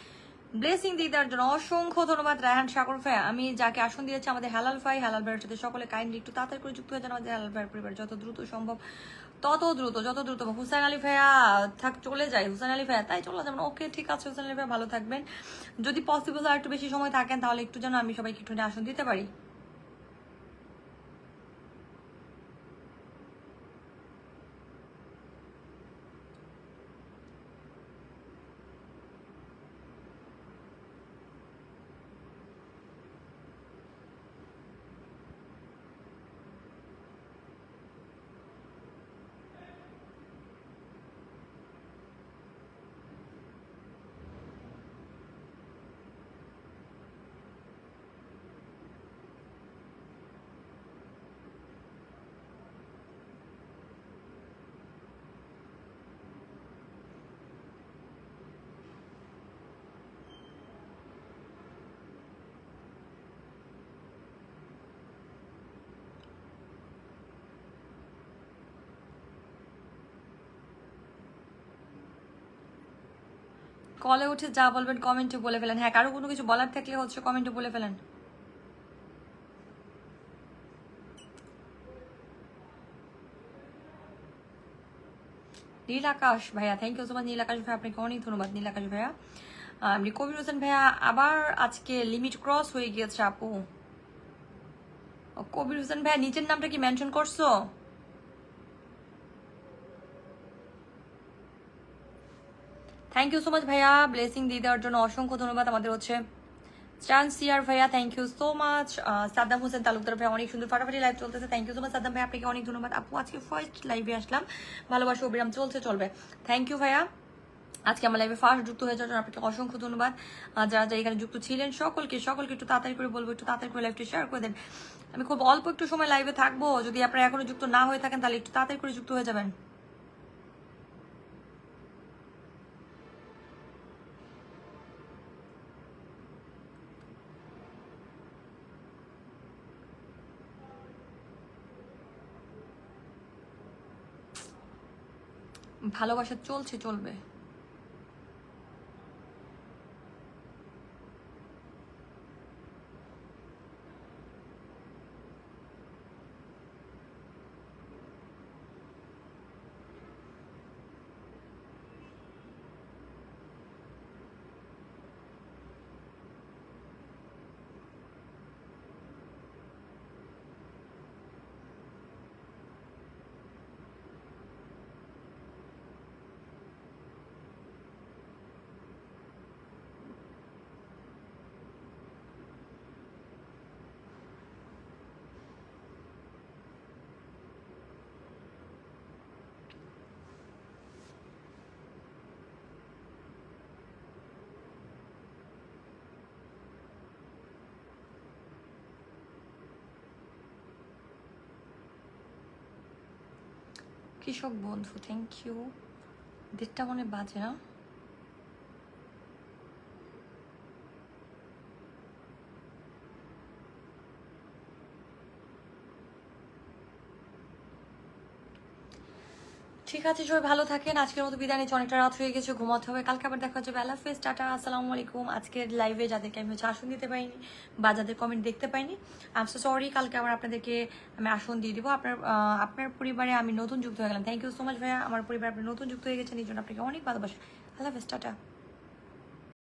ব্লেসিং দিয়ে দেওয়ার জন্য অসংখ্য ধন্যবাদ রায়হান সাগর ভাইয়া। আমি যাকে আসন দিয়েছি আমাদের হালাল ভাই, হালাল ভাইয়ের সাথে সকলে কাইন্ডলি একটু তাড়াতাড়ি করে যুক্ত হয়ে যান আমাদের হালাল ভাইয়ের পরিবার, যত দ্রুত সম্ভব তত দ্রুত, যত দ্রুত। হুসাইন আলী ভাইয়া চলে যায়, হুসাইন আলী ভাইয়া তাই চলে যাবেন, ওকে ঠিক আছে হুসাইন আলী ভাইয়া ভালো থাকবেন। যদি পসিবল আর একটু বেশি সময় থাকেন তাহলে একটু যেন আমি সবাইকে একটু আসন দিতে পারি। কলে উঠে যা বলবেন কমেন্টে বলে ফেলেন। হ্যাঁ, কারো কোনো কিছু বলার থাকলে হচ্ছে কমেন্টে বলে ফেলেন। নীল আকাশ ভাইয়া থ্যাংক ইউ সো মাচ। নীল আকাশ ভাইয়া আপনাকে অনেক ধন্যবাদ নীল আকাশ ভাইয়া। কবির হোসেন ভাইয়া আবার আজকে লিমিট ক্রস হয়ে গিয়েছে আপু। কবির হোসেন ভাইয়া নিচের নামটা কি মেনশন করছো? থ্যাংক ইউ সো মাচ ভাইয়া ব্লেসিং দিয়ে দেওয়ার জন্য অসংখ্য ধন্যবাদ। আমাদের হচ্ছে চান সিয়ার ভাইয়া thank you so much. Saddam Hossain Talukdar ভাইয়া অনেক সুন্দর ফাটাফাটি লাইভ চলতেছে, thank you so much Saddam ভাই, আপনাকে অনেক ধন্যবাদ। আপু আজকে ফার্স্ট লাইভে আসলাম, ভালোবাসা অবিরাম চলবে। থ্যাংক ইউ ভাইয়া, আজকে আমার লাইভে ফার্স্ট যুক্ত হয়ে যাওয়ার জন্য আপনাকে অসংখ্য ধন্যবাদ। যারা যারা এখানে যুক্ত ছিলেন সকলকে একটু তাড়াতাড়ি করে বলবো, একটু তাড়াতাড়ি করে লাইভটা শেয়ার করে দেন। আমি খুব অল্প একটু সময় লাইভে থাকবো, যদি আপনারা এখনো যুক্ত না হয়ে থাকেন তাহলে একটু তাড়াতাড়ি করে যুক্ত হয়ে যাবেন। ভালোবাসা চলছে, চলবে। কৃষক বন্ধু থ্যাংক ইউ। 1:30 মনে বাজে না? ঠিক আছে, সবাই ভালো থাকেন। আজকের মতো বিদায় নিচ্ছি, অনেকটা রাত হয়ে গেছে, ঘুমাতে হবে। কালকে আবার দেখা হচ্ছে। আল্লাহ হাফেজ, টাটা, আসসালামু আলাইকুম। আজকের লাইভে যাদেরকে আমি হচ্ছে আসন দিতে পারিনি বা যাদের কমেন্ট দেখতে পাইনি, আই এম সো সরি। কালকে আবার আপনাদেরকে আমি আসন দিয়ে দিব। আপনার পরিবারে আমি নতুন যুক্ত হয়ে গেলাম। থ্যাংক ইউ সো মাচ ভাইয়া, আমার পরিবারে আপনি নতুন যুক্ত হয়ে গেছেন, এই জন্য আপনাকে অনেক ভালোবাসি। আল্লাহ হাফেজ, টাটা।